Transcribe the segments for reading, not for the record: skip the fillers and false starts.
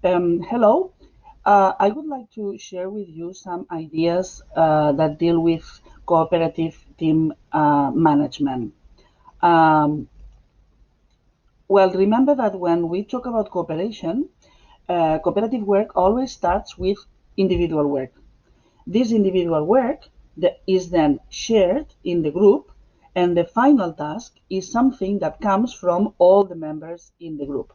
Hello. I would like to share with you some ideas that deal with cooperative team management. Um, well, remember that when we talk about cooperation, cooperative work always starts with individual work. This individual work is then shared in the group, and the final task is something that comes from all the members in the group.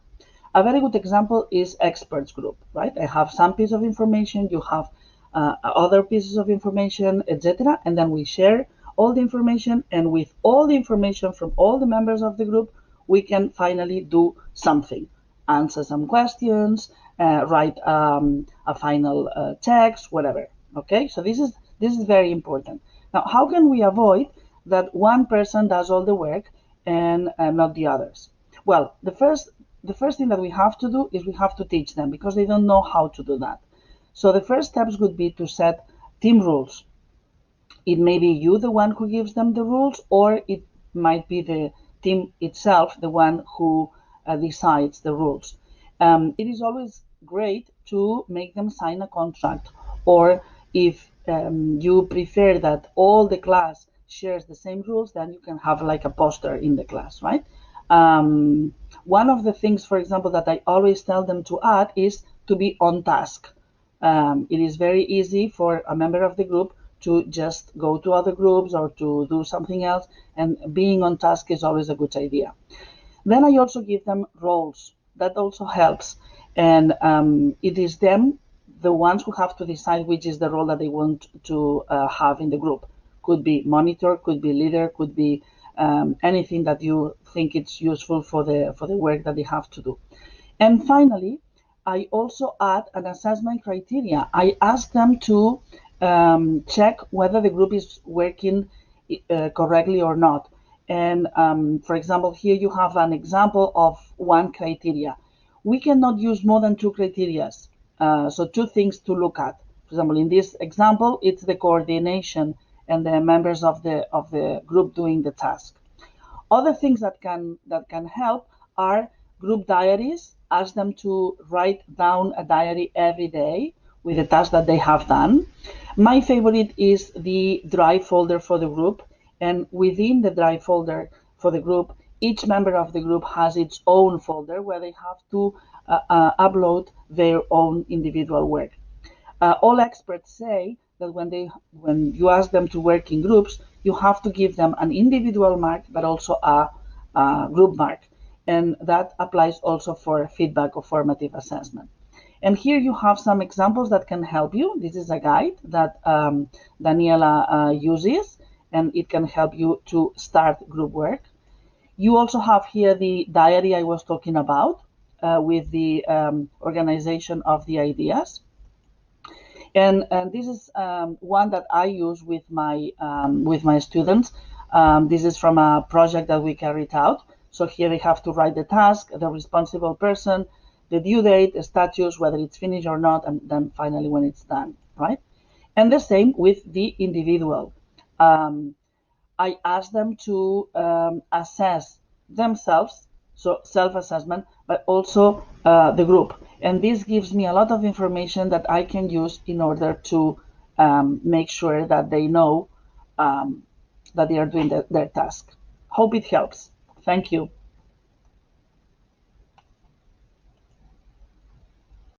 A very good example is experts group, right? I have some piece of information, you have other pieces of information, etc. And then we share all the information, and with all the information from all the members of the group, we can finally do something, answer some questions, write a final text, whatever. Okay, so this is very important. Now, how can we avoid that one person does all the work and not the others? Well, the first thing that we have to do is we have to teach them, because they don't know how to do that. So the first steps would be to set team rules. It may be you the one who gives them the rules, or it might be the team itself the one who decides the rules. It is always great to make them sign a contract, or if you prefer that all the class shares the same rules, then you can have like a poster in the class, right? One of the things, for example, that I always tell them to add is to be on task. It is very easy for a member of the group to just go to other groups or to do something else, and being on task is always a good idea. Then I also give them roles. That also helps. And it is them, the ones who have to decide which is the role that they want to have in the group. Could be monitor, could be leader, could be anything that you think it's useful for the work that they have to do. And finally, I also add an assessment criteria. I ask them to check whether the group is working correctly or not. And for example, here you have an example of one criteria. We cannot use more than two criteria. So two things to look at. For example, in this example, it's the coordination and the members of the group doing the task. Other things that can help are group diaries. Ask them to write down a diary every day with the task that they have done. My favorite is the drive folder for the group, and within the drive folder for the group, each member of the group has its own folder where they have to upload their own individual work. All experts say that when you ask them to work in groups, you have to give them an individual mark, but also a group mark, and that applies also for feedback or formative assessment. And here you have some examples that can help you. This is a guide that Daniela uses, and it can help you to start group work. You also have here the diary I was talking about, with the organization of the ideas. And this is one that I use with my students. This is from a project that we carried out. So here they have to write the task, the responsible person, the due date, the status, whether it's finished or not, and then finally when it's done, right? And the same with the individual. Um, I ask them to assess themselves, so self-assessment, but also the group. And this gives me a lot of information that I can use in order to make sure that they know that they are doing their task. Hope it helps. Thank you.